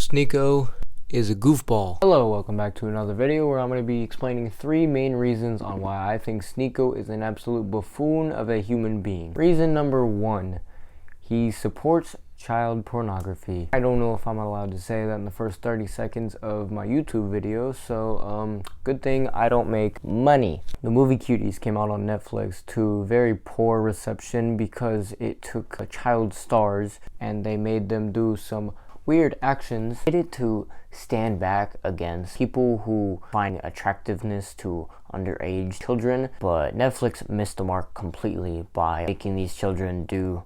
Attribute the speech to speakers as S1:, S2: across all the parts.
S1: Sneako is a goofball. Hello, welcome back to another video where I'm going to be explaining 3 main reasons on why I think Sneako is an absolute buffoon of a human being. Reason number 1, he supports child pornography. I don't know if I'm allowed to say that in the first 30 seconds of my YouTube video, so good thing I don't make money. The movie Cuties came out on Netflix to very poor reception because it took child stars and they made them do some weird actions. Did it to stand back against people who find attractiveness to underage children, but Netflix missed the mark completely by making these children do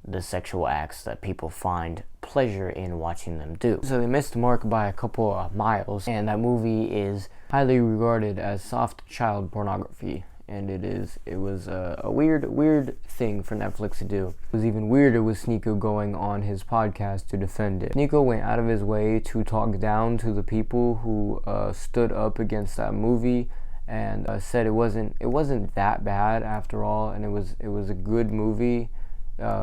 S1: the sexual acts that people find pleasure in watching them do. So they missed the mark by a couple of miles, and that movie is highly regarded as soft child pornography. And it was a weird thing for Netflix to do. It was even weirder with Sneako going on his podcast to defend it. Sneako went out of his way to talk down to the people who stood up against that movie and said it wasn't that bad after all, and it was a good movie.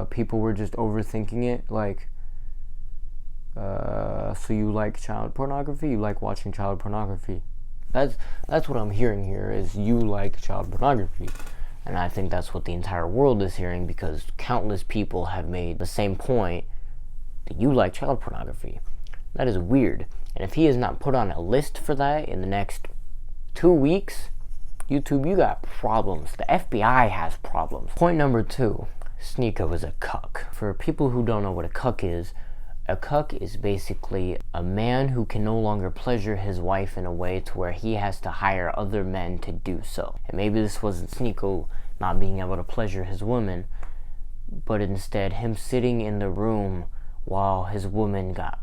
S1: People were just overthinking it, like, so you like child pornography? You like watching child pornography? That's what I'm hearing here, is you like child pornography. And I think that's what the entire world is hearing, because countless people have made the same point, that you like child pornography. That is weird. And if he is not put on a list for that in the next 2 weeks, YouTube, you got problems. The FBI has problems. Point number 2, Sneako is a cuck. For people who don't know what a cuck is basically a man who can no longer pleasure his wife in a way to where he has to hire other men to do so. And maybe this wasn't Sneako not being able to pleasure his woman, but instead him sitting in the room while his woman got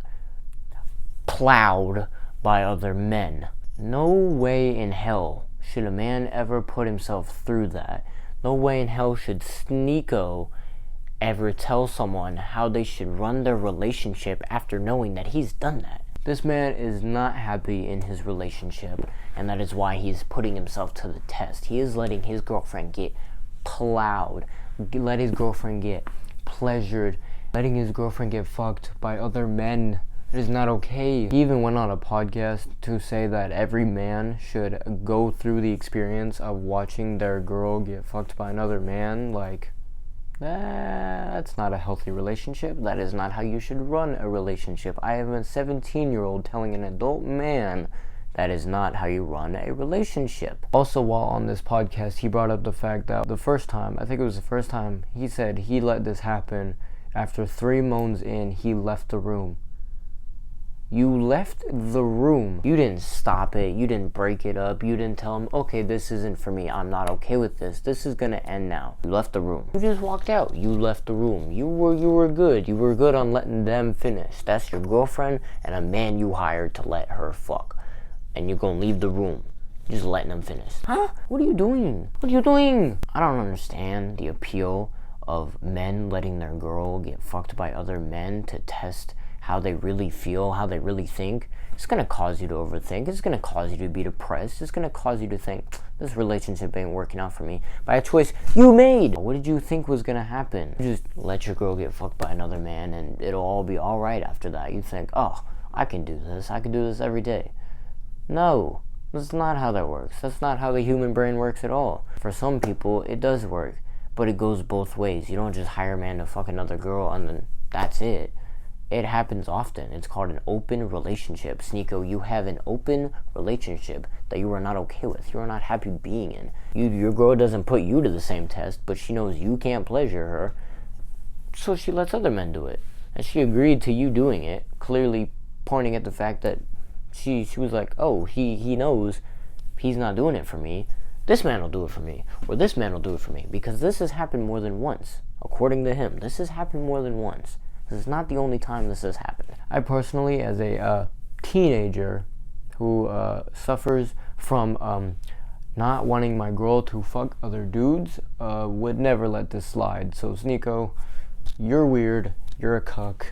S1: plowed by other men. No way in hell should a man ever put himself through that. No way in hell should Sneako ever tell someone how they should run their relationship after knowing that he's done that. This man is not happy in his relationship, and that is why he's putting himself to the test. He is letting his girlfriend get plowed, let his girlfriend get pleasured, letting his girlfriend get fucked by other men. It is not okay. He even went on a podcast to say that every man should go through the experience of watching their girl get fucked by another man. Like, that's not a healthy relationship. That is not how you should run a relationship. I am a 17-year-old telling an adult man that is not how you run a relationship. Also, while on this podcast, he brought up the fact that the first time, I think it was the first time, he said he let this happen. After 3 moans in, he left the room. You left the room. You didn't stop it. You didn't break it up. You didn't tell him, okay, this isn't for me. I'm not okay with this. This is gonna end now. You left the room. You just walked out. You left the room. You were good. You were good on letting them finish. That's your girlfriend and a man you hired to let her fuck. And you're gonna leave the room. You're just letting them finish. Huh? What are you doing? What are you doing? I don't understand the appeal of men letting their girl get fucked by other men to test how they really feel, how they really think. It's gonna cause you to overthink. It's gonna cause you to be depressed. It's gonna cause you to think, this relationship ain't working out for me, by a choice you made. What did you think was gonna happen? You just let your girl get fucked by another man and it'll all be all right after that. You think, oh, I can do this. I can do this every day. No, that's not how that works. That's not how the human brain works at all. For some people, it does work, but it goes both ways. You don't just hire a man to fuck another girl and then that's it. It happens often. It's called an open relationship. Sneako, you have an open relationship that you are not okay with. You are not happy being in. Your girl doesn't put you to the same test, but she knows you can't pleasure her, so she lets other men do it. And she agreed to you doing it, clearly pointing at the fact that she was like, oh, he knows he's not doing it for me. This man will do it for me, or this man will do it for me, because this has happened more than once. According to him, this has happened more than once. This is not the only time this has happened. I personally, as a teenager who suffers from not wanting my girl to fuck other dudes, would never let this slide. So Sneako, you're weird. You're a cuck.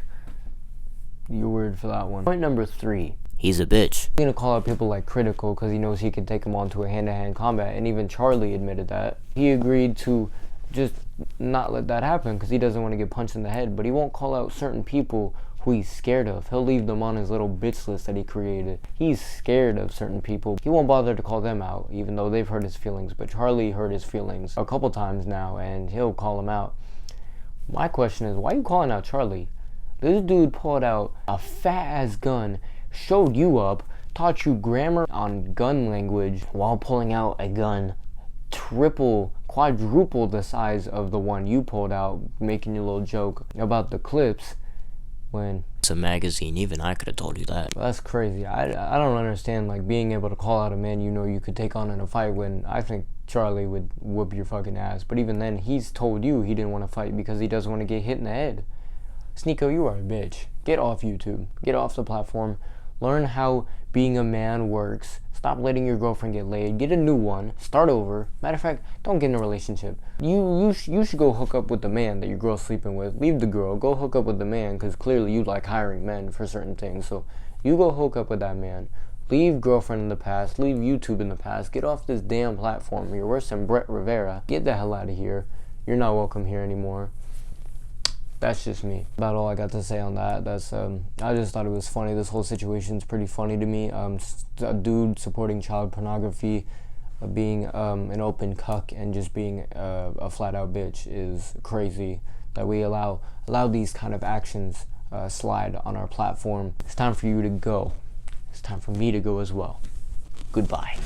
S1: You're weird for that one. Point number 3. He's a bitch. He's gonna call out people like Critical because he knows he can take him on to a hand-to-hand combat, and even Charlie admitted that. He agreed to just not let that happen because he doesn't want to get punched in the head, but he won't call out certain people who he's scared of. He'll leave them on his little bitch list that he created. He's scared of certain people. He won't bother to call them out, even though they've hurt his feelings. But Charlie hurt his feelings a couple times now, and he'll call him out. My question is, why are you calling out Charlie? This dude pulled out a fat-ass gun, showed you up, taught you grammar on gun language while pulling out a gun triple, quadruple the size of the one you pulled out, making your little joke about the clips when
S2: it's a magazine. Even I could have told you that.
S1: That's crazy. I don't understand, like, being able to call out a man you know you could take on in a fight when I think Charlie would whoop your fucking ass. But even then, he's told you he didn't want to fight because he doesn't want to get hit in the head. Sneako, you are a bitch. Get off YouTube. Get off the platform. Learn how being a man works. Stop letting your girlfriend get laid. Get a new one. Start over. Matter of fact, don't get in a relationship. You should go hook up with the man that your girl's sleeping with. Leave the girl. Go hook up with the man, because clearly you like hiring men for certain things. So you go hook up with that man. Leave girlfriend in the past. Leave YouTube in the past. Get off this damn platform. You're worse than Brett Rivera. Get the hell out of here. You're not welcome here anymore. That's just me. About all I got to say on that. That's I just thought it was funny. This whole situation's pretty funny to me. A dude supporting child pornography, being an open cuck, and just being a flat out bitch is crazy. That we allow these kind of actions slide on our platform. It's time for you to go. It's time for me to go as well. Goodbye.